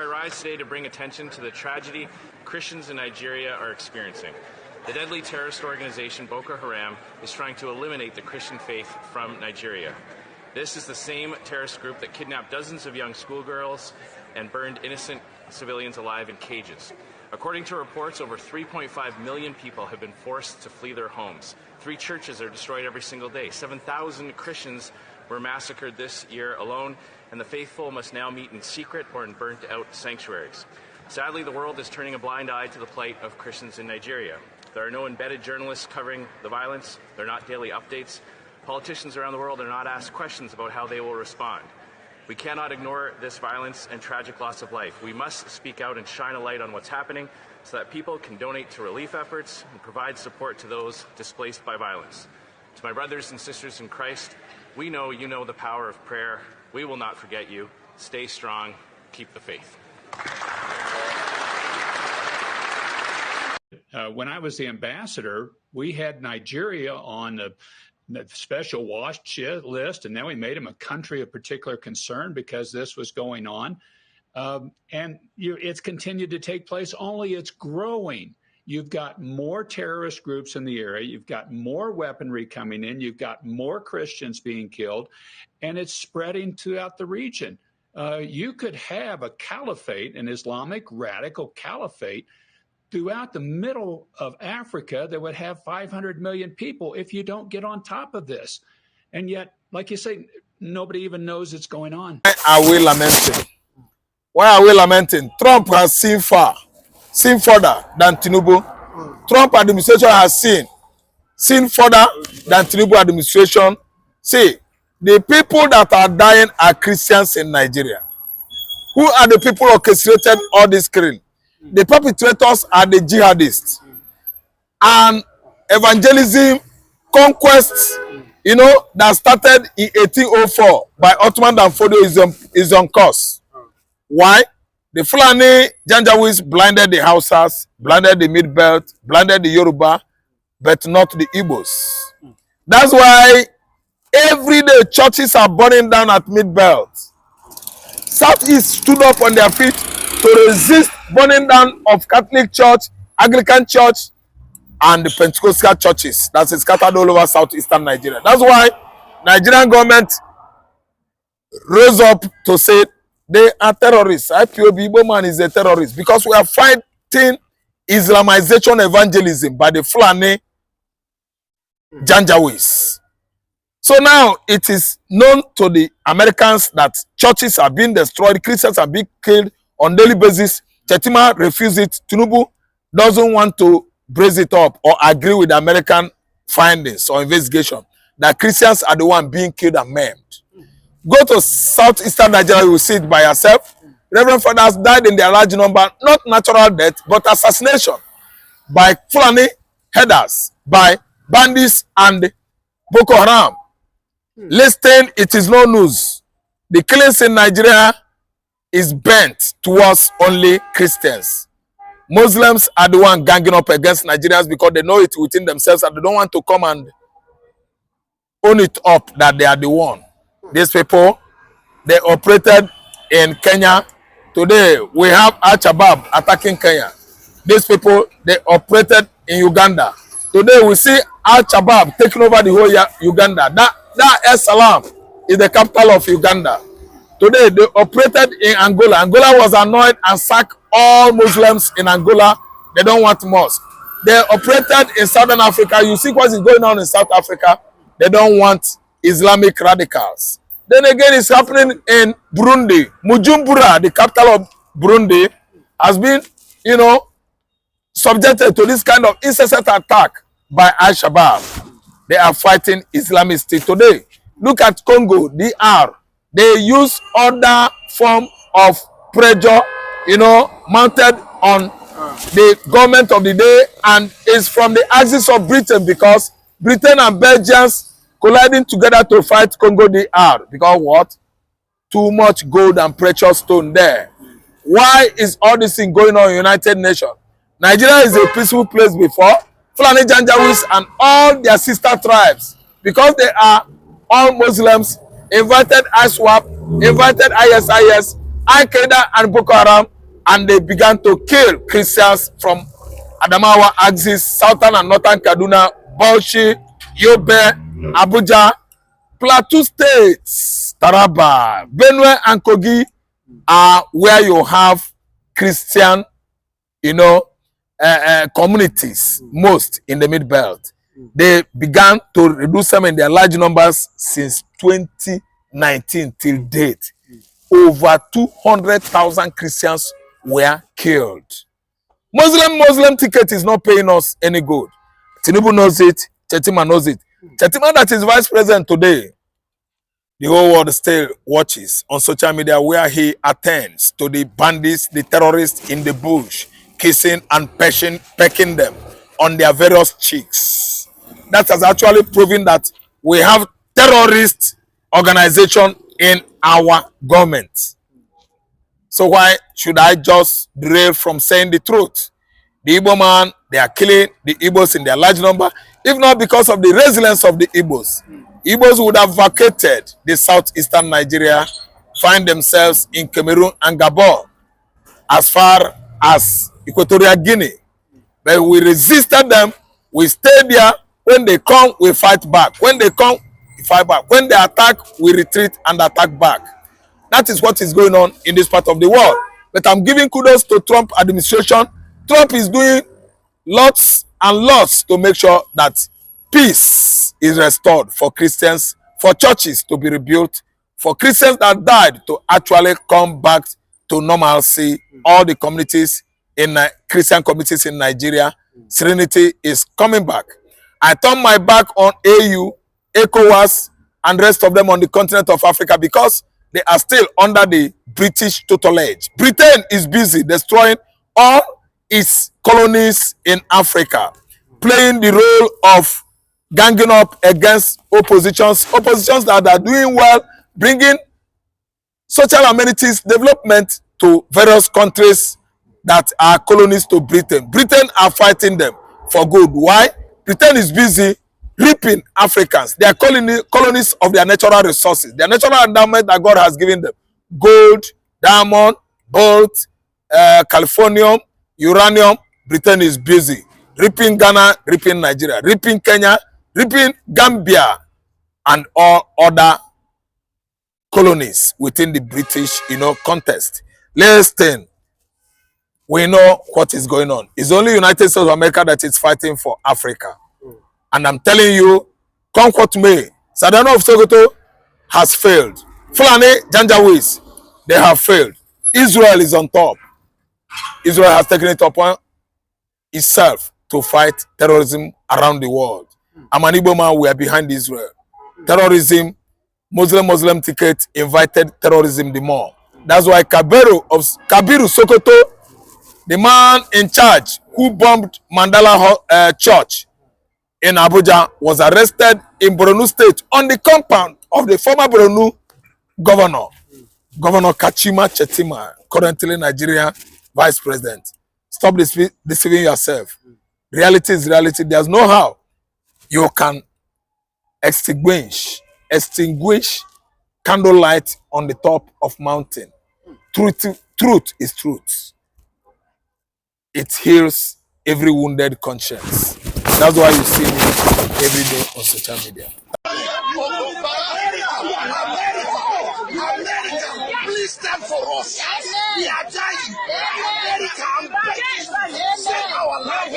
I rise today to bring attention to the tragedy Christians in Nigeria are experiencing. The deadly terrorist organization Boko Haram is trying to eliminate the Christian faith from Nigeria. This is the same terrorist group that kidnapped dozens of young schoolgirls and burned innocent civilians alive in cages. According to reports, over 3.5 million people have been forced to flee their homes. 3 churches are destroyed every single day. 7,000 Christians were massacred this year alone, and the faithful must now meet in secret or in burnt-out sanctuaries. Sadly, the world is turning a blind eye to the plight of Christians in Nigeria. There are no embedded journalists covering the violence. There are not daily updates. Politicians around the world are not asked questions about how they will respond. We cannot ignore this violence and tragic loss of life. We must speak out and shine a light on what's happening so that people can donate to relief efforts and provide support to those displaced by violence. To my brothers and sisters in Christ, we know you know the power of prayer. We will not forget you. Stay strong. Keep the faith. When I was the ambassador, we had Nigeria on the special watch list, and then we made them a country of particular concern because this was going on. It's continued to take place, only it's growing. You've got more terrorist groups in the area. You've got more weaponry coming in. You've got more Christians being killed, and it's spreading throughout the region. You could have a caliphate, an Islamic radical caliphate, throughout the middle of Africa that would have 500 million people if you don't get on top of this. And yet, like you say, nobody even knows it's going on. Why are we lamenting? Why are we lamenting? Trump has seen further than Tinubu. Trump administration has seen further than Tinubu administration. See, the people that are dying are Christians in Nigeria. Who are the people orchestrated all this killing? The perpetrators are the jihadists. And evangelism, conquest, that started in 1804 by Ottoman and Fodio is on course. Why? The Fulani Janjaweeds blinded the Hausas, blinded the Mid-Belt, blinded the Yoruba, but not the Igbos. That's why every day churches are burning down at Mid-Belt. Southeast stood up on their feet to resist burning down of Catholic Church, Anglican Church, and the Pentecostal churches that's scattered all over southeastern Nigeria. That's why Nigerian government rose up to say they are terrorists. IPOB Igbo man is a terrorist because we are fighting Islamization evangelism by the Fulani Janjaweeds. So now it is known to the Americans that churches are being destroyed, Christians are being killed on daily basis. Chetima refused it. Tinubu doesn't want to brace it up or agree with the American findings or investigation that Christians are the one being killed and maimed. Go to southeastern Nigeria, you will see it by yourself. Reverend fathers died in their large number, not natural death, but assassination by Fulani headers, by bandits and Boko Haram. Listen, it is no news. The killings in Nigeria is bent towards only Christians. Muslims are the one ganging up against Nigerians because they know it within themselves and they don't want to come and own it up that they are the one. These people, they operated in Kenya. Today, we have Al-Shabaab attacking Kenya. These people, they operated in Uganda. Today, we see Al-Shabaab taking over the whole Uganda. That Es Salaam is the capital of Uganda. Today, they operated in Angola. Angola was annoyed and sacked all Muslims in Angola. They don't want mosque. They operated in Southern Africa. You see what is going on in South Africa. They don't want Islamic radicals. Then again, it's happening in Burundi. Bujumbura, the capital of Burundi, has been, subjected to this kind of incessant attack by Al-Shabaab. They are fighting Islamists today. Look at Congo, DR. They use other form of pressure, mounted on the government of the day, and it's from the axis of Britain because Britain and Belgians colliding together to fight Congo DR. Because what? Too much gold and precious stone there. Why is all this thing going on in United Nations? Nigeria is a peaceful place before. Fulani Janjaweeds and all their sister tribes, because they are all Muslims, invited ISWAP, invited ISIS, Al-Qaeda and Boko Haram, and they began to kill Christians from Adamawa axis, southern and northern Kaduna, Bauchi, Yobe, Abuja, Plateau states, Taraba, Benue, and Kogi are where you have Christian, communities most in the Mid-Belt. They began to reduce them in their large numbers since 2019 till date. Over 200,000 Christians were killed. Muslim ticket is not paying us any good. Tinubu knows it. Chetima knows it. Chetima, that is vice president today, the whole world still watches on social media where he attends to the bandits, the terrorists in the bush, kissing and pecking them on their various cheeks. That has actually proven that we have terrorist organization in our government. So why should I just derail from saying the truth? The Igbo man, they are killing the Igbos in their large number. If not because of the resilience of the Igbos, Igbos would have vacated the southeastern Nigeria, find themselves in Cameroon and Gabon, as far as Equatorial Guinea. But we resisted them. We stayed there. When they come, we fight back. When they come, we fight back. When they attack, we retreat and attack back. That is what is going on in this part of the world. But I'm giving kudos to Trump administration. Trump is doing lots and lots to make sure that peace is restored for Christians, for churches to be rebuilt, for Christians that died to actually come back to normalcy. All the communities in Christian communities in Nigeria, serenity is coming back. I turn my back on AU, ECOWAS, and rest of them on the continent of Africa because they are still under the British tutelage. Britain is busy destroying all its colonies in Africa, playing the role of ganging up against oppositions that are doing well, bringing social amenities development to various countries that are colonies to Britain. Britain are fighting them for good. Why? Britain is busy reaping Africans. They are colonies of their natural resources, their natural endowment that God has given them. Gold, diamond, bolt, californium, uranium. Britain is busy reaping Ghana, reaping Nigeria, reaping Kenya, reaping Gambia, and all other colonies within the British, context. Listen, we know what is going on. It's only United States of America that is fighting for Africa. And I'm telling you, come what may, Sadano of Sokoto has failed. Fulani, Janjaweed, they have failed. Israel is on top. Israel has taken it upon itself to fight terrorism around the world. I'm an Igbo man, we are behind Israel. Terrorism, Muslim ticket invited terrorism the more. That's why Kabiru Sokoto, the man in charge who bombed Mandala Church in Abuja, was arrested in Borno State on the compound of the former Borno governor, Governor Kachima Chetima, currently Nigeria Vice President. Stop deceiving yourself. Reality is reality. There's no how you can extinguish candlelight on the top of mountain. Truth is truth. It heals every wounded conscience. That's why you see me every day on social media. America, please stand for us. We are dying. America, I'm begging you, save our life.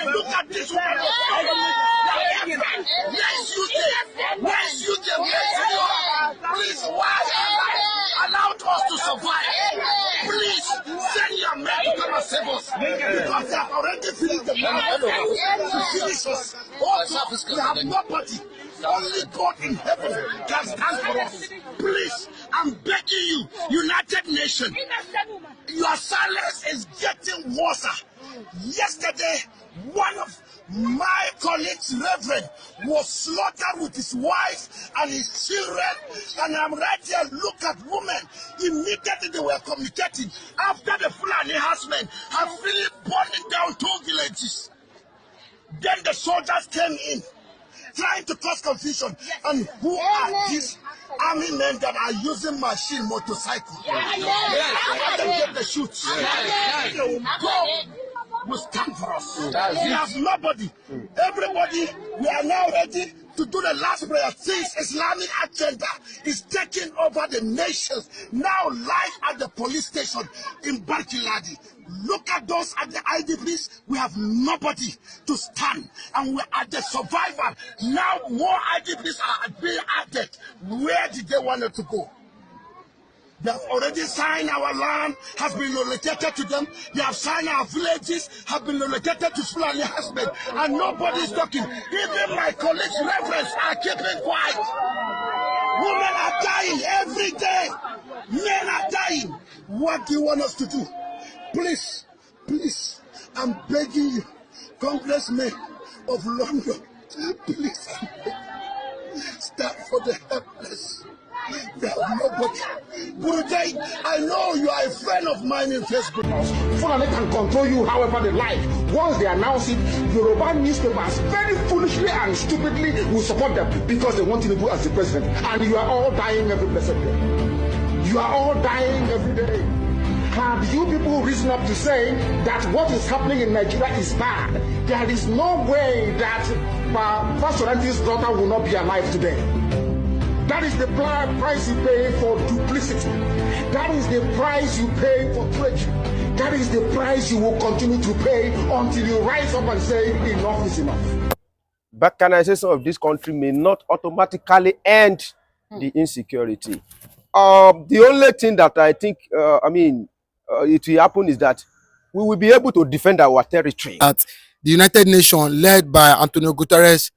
Look at this one. Let's use them. Let's use them. Please, why allowed us to survive? Please send your men to come and save us. Because they have already finished the money to finish us. Also, we have nobody. Only God in heaven can stand for us. Please, I'm begging you, United Nations, your silence is getting worse. Yesterday, one of my colleagues, Reverend, was slaughtered with his wife and his children. And I'm right here, look at women. Immediately they were communicating after the Fulani herdsmen have really burning down 2 villages. Then the soldiers came in, trying to cause confusion. And who are these army men that are using machine motorcycle. After them get the shoots, they will go, will stand for us. We have nobody. Everybody, we are now ready to do the last prayer. This Islamic agenda is taking over the nations. Now live at the police station in Barkiladi. Look at those at the IDPs. We have nobody to stand. And we're at the survival. Now more IDPs are being added. Where did they want it to go? They have already signed our land, has been relocated to them. They have signed our villages, have been relocated to Fulani husband. And nobody is talking. Even my colleagues, reverends, are keeping quiet. Women are dying every day. Men are dying. What do you want us to do? Please, please, I'm begging you, congressmen of London, please, stand for the helpless. They have nobody. Burudai, I know you are a friend of mine in Facebook. Fulani can control you however they like. Once they announce it, Yoruba newspapers very foolishly and stupidly will support them because they want Tinubu as the president. And you are all dying every blessed day. You are all dying every day. Have you people reason up to say that what is happening in Nigeria is bad? There is no way that Pastor Andy's daughter will not be alive today. That is the price you pay for duplicity. That is the price you pay for treachery. That is the price you will continue to pay until you rise up and say enough is enough. Balkanization of this country may not automatically end the insecurity. The only thing that I think, it will happen is that we will be able to defend our territory. That the United Nations, led by Antonio Guterres,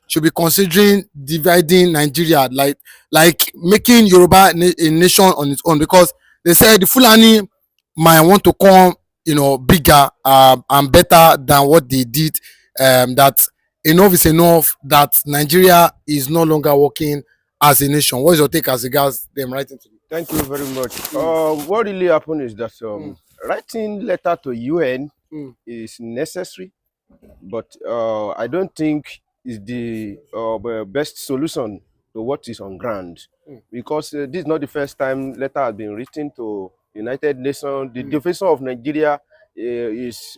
should be considering dividing Nigeria, like making Yoruba a nation on its own, because they said the Fulani might want to come, bigger and better than what they did. That enough is enough. That Nigeria is no longer working as a nation. What is your take as regards them writing to you? Thank you very much. What really happened is that writing letter to UN is necessary, but I don't think is the best solution to what is on ground, because this is not the first time letter has been written to United Nations. The definition of Nigeria is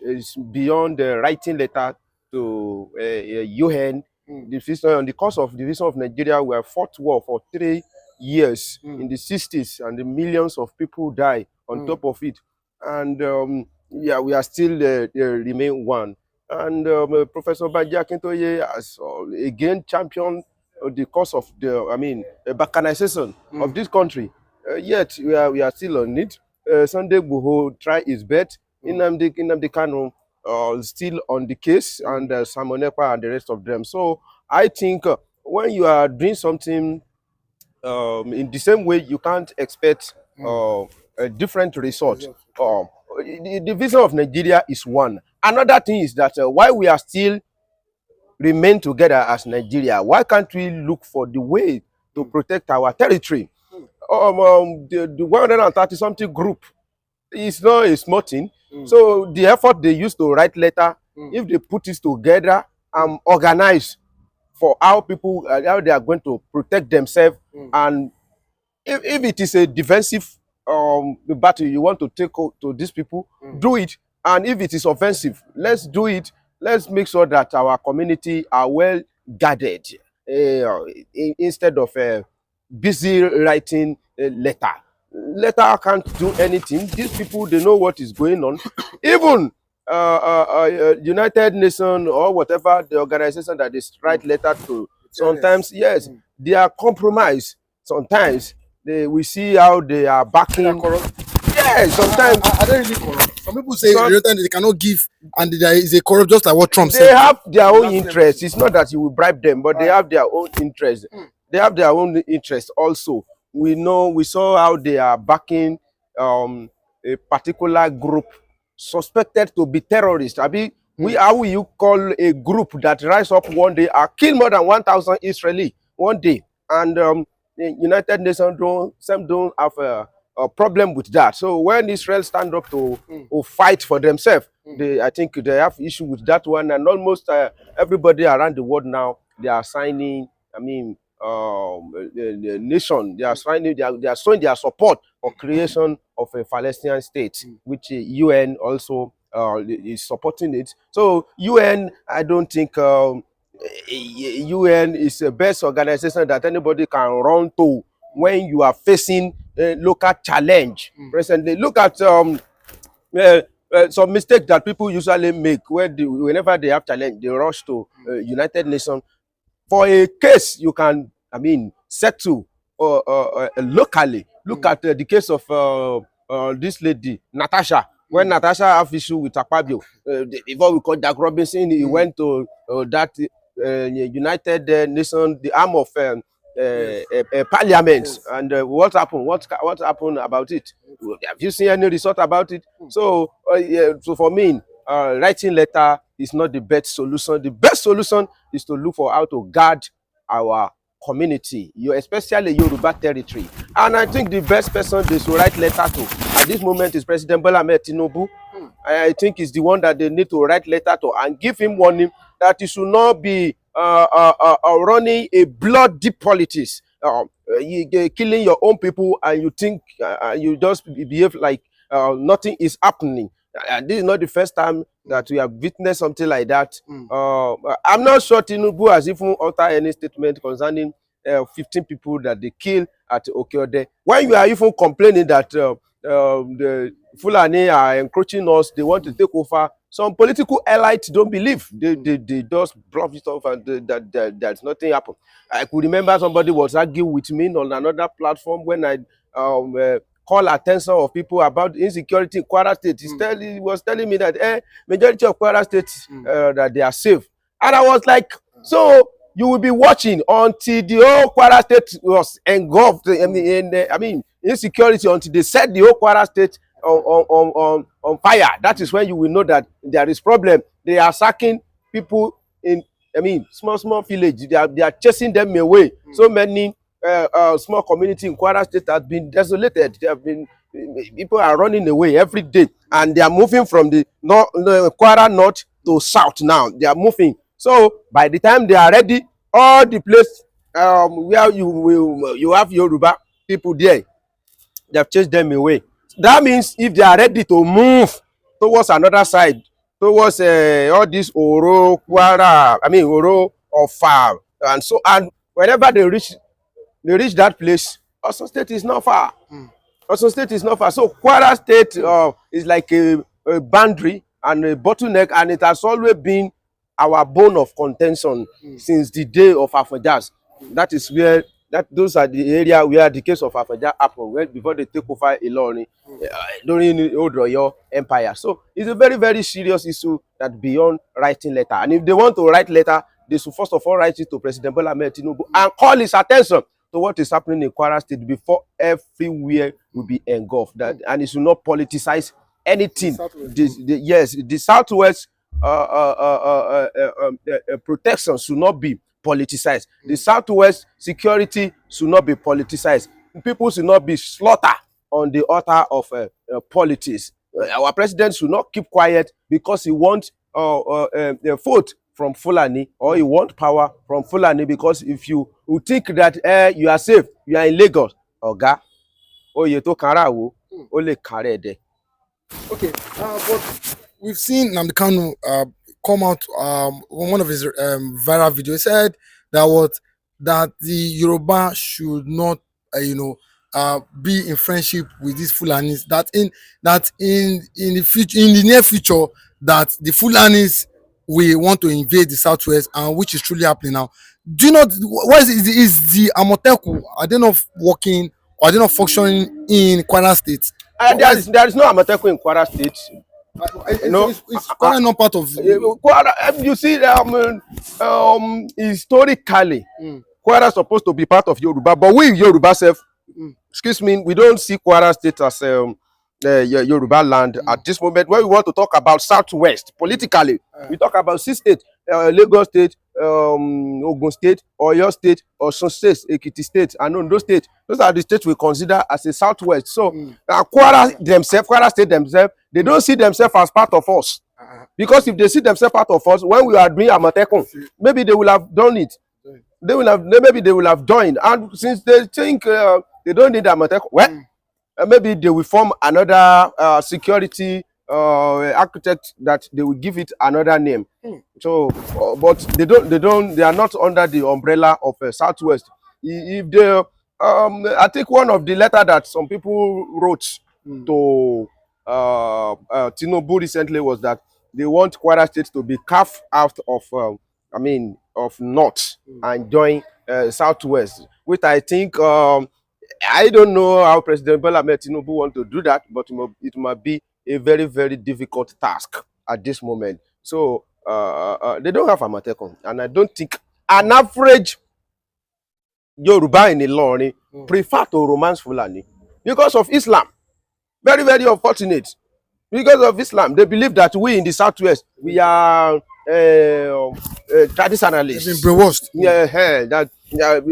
beyond the writing letter to UN. On the course of the division of Nigeria, we have fought war for 3 years in the 60s, and the millions of people die on top of it. And we are still remain one. And Professor Banji Akintoye has again championed the cause of the balkanization of this country. Yet we are still on it. Sunday Igboho try his best. Nnamdi Kanu still on the case, and Simon Ekpa and the rest of them. So I think when you are doing something in the same way, you can't expect a different result. The vision of Nigeria is one. Another thing is that why we are still remain together as Nigeria, why can't we look for the way to protect our territory? The 130-something group is not a small thing. So the effort they used to write letter, if they put it together and organize for how people, how they are going to protect themselves, and if it is a defensive battle you want to take to these people, do it. And if it is offensive, let's do it. Let's make sure that our community are well guarded instead of busy writing a letter. Letter can't do anything. These people, they know what is going on. Even United Nations or whatever the organization that is write letter to, sometimes, yes, they are compromised. Sometimes we see how they are backing. Yes, sometimes. Are they really corrupt? Some people say they cannot give, and there is a corrupt, just like what Trump said. They have their own interests. It's not that you will bribe them, but they have their own interests. They have their own interests also. We saw how they are backing a particular group suspected to be terrorists. How will you call a group that rise up one day and kill more than 1,000 Israeli one day? And the United Nations don't have a problem with that. So when Israel stand up to fight for themselves, I think they have issue with that one. And almost everybody around the world now, they are signing, the nation. They are showing their support for creation of a Palestinian state, which UN also is supporting it. So UN, I don't think UN is the best organization that anybody can run to when you are facing a local challenge. Presently, look at some mistake that people usually make whenever they have challenge, they rush to United Nations. For a case you can, I mean, settle locally. Look at the case of this lady, Natasha. When Natasha have issue with Akpabio, before we call Jack Robinson, he went to that United Nations, the arm of parliament. And what happened? What happened about it? Have you seen any result about it? So, so for me, writing letter is not the best solution. The best solution is to look for how to guard our community, especially Yoruba territory. And I think the best person they should write letter to at this moment is President Bola Ahmed Tinubu. I think he's the one that they need to write letter to and give him warning that he should not be running a bloody politics. You're killing your own people and you think you just behave like nothing is happening. And this is not the first time that we have witnessed something like that. I'm not sure Tinubu has even uttered any statement concerning 15 people that they killed at Okeode. When you are even complaining that the Fulani are encroaching us, they want to take over, some political elites don't believe. They just bluff it off and that's nothing happened. I could remember somebody was arguing with me on another platform when I call attention of people about insecurity in Kwara State. He was telling me that majority of Kwara State that they are safe. And I was like, so you will be watching until the whole Kwara State was engulfed in insecurity, until they set the whole Kwara State on fire. That is when you will know that there is problem. They are sacking people in small village. They are chasing them away. So many small community in Kwara State has been desolated. People are running away every day, and they are moving from the Kwara North to South now. They are moving. So by the time they are ready, all the place where you have Yoruba people there, they have chased them away. That means if they are ready to move towards another side, towards all this Oro, Kwara, Oro, Ofa, and whenever they reach that place, Osun State is not far. Osun State is not far. So Kwara State is like a boundary and a bottleneck, and it has always been our bone of contention since the day of Afajaz. That is where those are the area where the case of Afajaz happened, before they take over Ilorin during the old Royal Empire. So it's a very, very serious issue that beyond writing letter. And if they want to write letter, they should first of all write it to President Bola Ahmed Tinubu and call his attention to what is happening in Kwara State before everywhere will be engulfed. And it should not politicize anything. The Southwest protection should not be politicized. The Southwest security should not be politicized. People should not be slaughtered on the altar of politics. Our president should not keep quiet because he wants a vote from Fulani, or you want power from Fulani, because if you think that you are safe, you are in Lagos, Oga, oye to karawo, ole karede. Okay, but we've seen Nnamdi Kanu come out on one of his viral videos. He said that the Yoruba should not, be in friendship with these Fulanis. That in the future, in the near future, that the Fulanis we want to invade the Southwest, and which is truly happening now. Do you not? What is the Amoteku? Are they not working, or are they not functioning in Kwara State? There is no Amoteku in Kwara State. It's Kwara not part of Kwara. You see, historically, Kwara is supposed to be part of Yoruba, but we Yoruba self, we don't see Kwara State as Yoruba land at this moment. When we want to talk about Southwest politically, we talk about 6 states: Lagos State, Ogun State, Oyo State, Osun State, Ekiti State, and Ondo State. Those are the states we consider as a Southwest. So Kwara State themselves, they don't see themselves as part of us. Because if they see themselves part of us, when we are doing Amotekun, maybe they will have done it. maybe they will have joined. And since they think they don't need Amotekun, well, maybe they will form another security architect that they will give it another name. So, but they are not under the umbrella of Southwest. If they, I think one of the letter that some people wrote to Tinubu recently was that they want Kwara State to be carved out of, of North and join Southwest, which I think, I don't know how President Bola Ahmed Tinubu want to do that, but it might be a very, very difficult task at this moment. So they don't have Amotekun, and I don't think an average Yoruba in Ilorin prefer to romance Fulani because of Islam. Very, very unfortunate. Because of Islam, they believe that we in the Southwest, we are traditionalists. We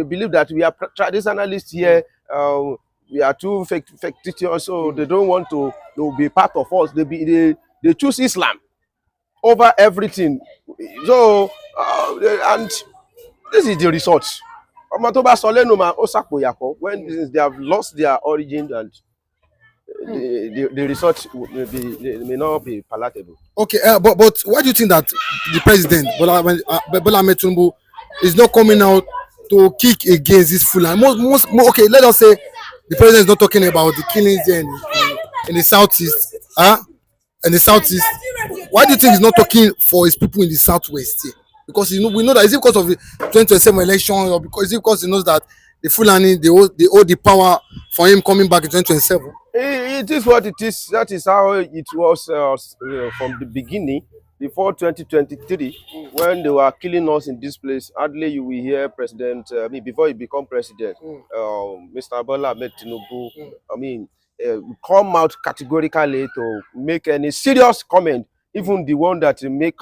believe that we are traditionalists here. We are too fictitious, so they don't want to be part of us. They choose Islam over everything. So, and this is the result. When they have lost their origin, and the result may not be palatable. Okay, but why do you think that the president Bola Ahmed Tinubu is not coming out to kick against this Fulani? Okay, let us say the president is not talking about the killings there in the southeast, in the southeast. Why do you think he's not talking for his people in the southwest here? Because we know that, is it because of the 2027 election, or is it because he knows that the Fulani they hold the power for him coming back in 2027? It is what it is. That is how it was from the beginning, before 2023, when they were killing us in this place. Hardly you will hear President, before he become president, Mr. Bola Ahmed Tinubu, come out categorically to make any serious comment, even the one that make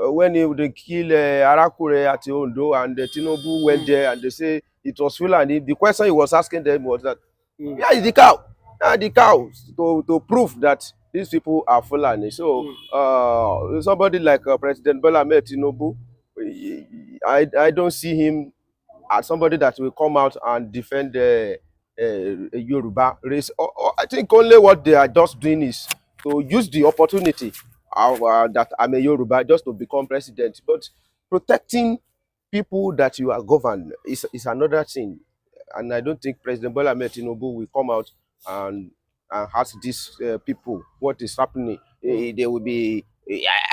when they kill Arakure at Ondo, and Tinubu went there and they say it was Fulani. The question he was asking them was that, where is the cow? The cows to prove that these people are Fulani. So somebody like President Bola Ahmed Tinubu, I don't see him as somebody that will come out and defend Yoruba race. I think only what they are just doing is to use the opportunity that I'm a Yoruba just to become president. But protecting people that you are governed is another thing. And I don't think President Bola Ahmed Tinubu will come out and ask these people what is happening. They will be,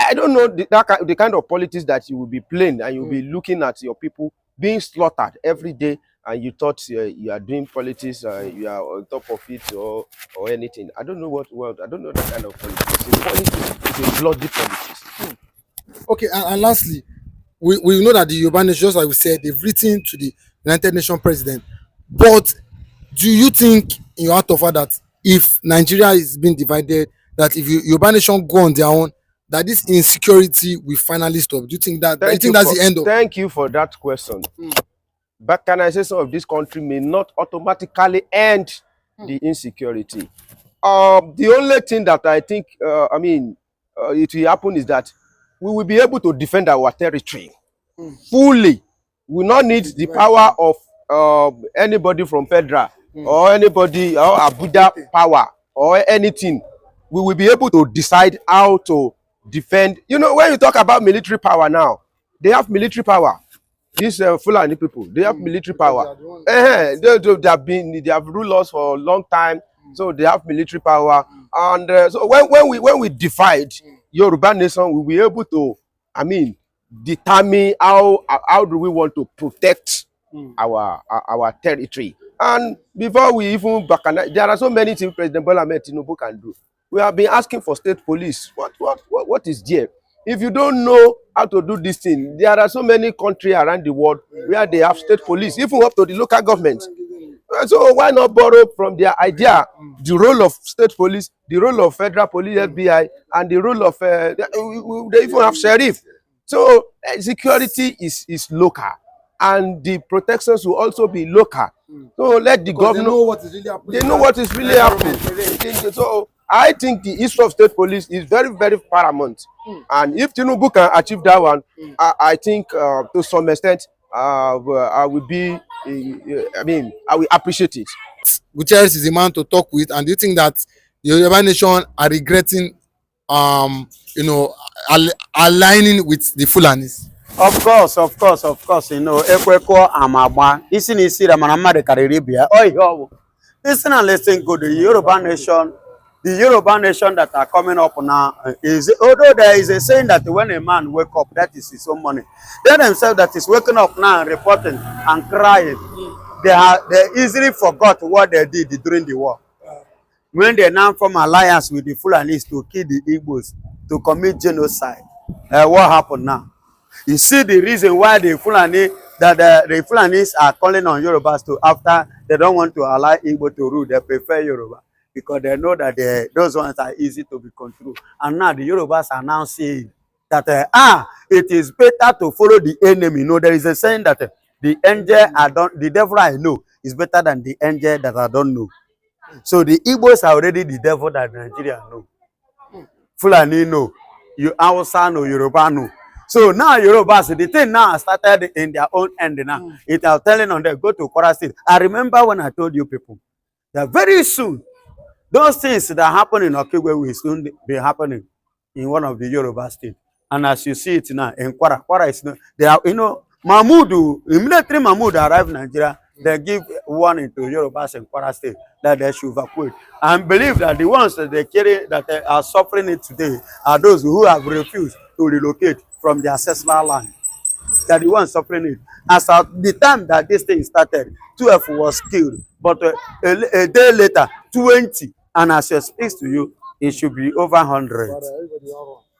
I don't know the kind of politics that you will be playing, and you'll be looking at your people being slaughtered every day, and you thought you are doing politics, you are on top of it, or anything. I don't know what I don't know that kind of politics. It's a bloody politics. Okay, and lastly, we know that the Yoruba nation, just like we said, they've written to the United Nations president. But do you think in your heart of heart that if Nigeria is being divided, that if Yoruba nation go on their own, that this insecurity will finally stop? Do you think that? That's the end of? Thank you for that question. Balkanization of this country may not automatically end the insecurity. The only thing that I think, it will happen is that we will be able to defend our territory fully. We will not need the power of anybody from Federal or anybody or Abuja power or anything. We will be able to decide how to defend. You know, when you talk about military power now, they have military power. These Fulani people, they have military power. They have ruled us for a long time, so they have military power. And so when we divide Yoruba nation, we'll be able to, determine how do we want to protect our territory. And before we even there are so many things President Bola Ahmed Tinubu can do. We have been asking for state police. What is there? If you don't know how to do this thing, there are so many countries around the world where they have state police, even up to the local government. So why not borrow from their idea the role of state police, the role of federal police, FBI, and the role of they even have sheriff. So security is local, and the protections will also be local. So let the government know what is really happening. They know what is really happening. So I think the issue of state police is very, very paramount. And if Tinubu can achieve that one, I think to some extent I will be, I mean, I will appreciate it. Gutierrez is the man to talk with, and do you think that the Yoruba nation are regretting, you know, aligning with the Fulanis? Of course, you know, Ekweko Amagba, isi na isi ramana mmadụ karịrị bịa. Oh, yo. Listen and listen good. The Yoruba nation that are coming up now is, although there is a saying that when a man wake up, that is his own money. They themselves that is waking up now and reporting and crying, they easily forgot what they did during the war. When they now form alliance with the Fulanis to kill the Igbos, to commit genocide, what happened now? You see the reason why the Fulani, that the Fulanis are calling on Yorubas to, after they don't want to allow Igbo to rule, they prefer Yoruba. Because they know that those ones are easy to be controlled. And now the Yorubas are now saying that, it is better to follow the enemy. No, there is a saying that the angel the devil I know is better than the angel that I don't know. So the Igbos are already the devil that Nigeria know. Fulani know. You Hausa know, Yoruba know. So now Yorubas, the thing now started in their own end now. It is telling on them, go to Kwara State. I remember when I told you people that very soon, those things that happen in Okigwe will soon be happening in one of the Yoruba states. And as you see it now, in Kwara is not, they are, you know, immediately Mahmoud arrived in Nigeria, they give warning to Yorubas in Kwara State that they should evacuate. And believe that the ones that they carry, that they are suffering it today, are those who have refused to relocate from their ancestral land. They are the ones suffering it. As at the time that this thing started, 12 was killed, but a day later, 20. And as I speak to you, it should be over 100.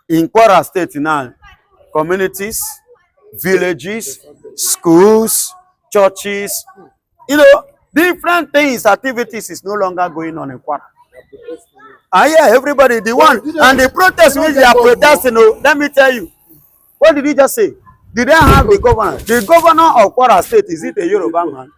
In Kwara State now, communities, villages, schools, churches, you know, different things, activities is no longer going on in Kwara. Yeah, everybody, the one, and the protest which they are protesting, let me tell you, what did he just say? Did they have the governor? The governor of Kwara State, is it a Yoruba man?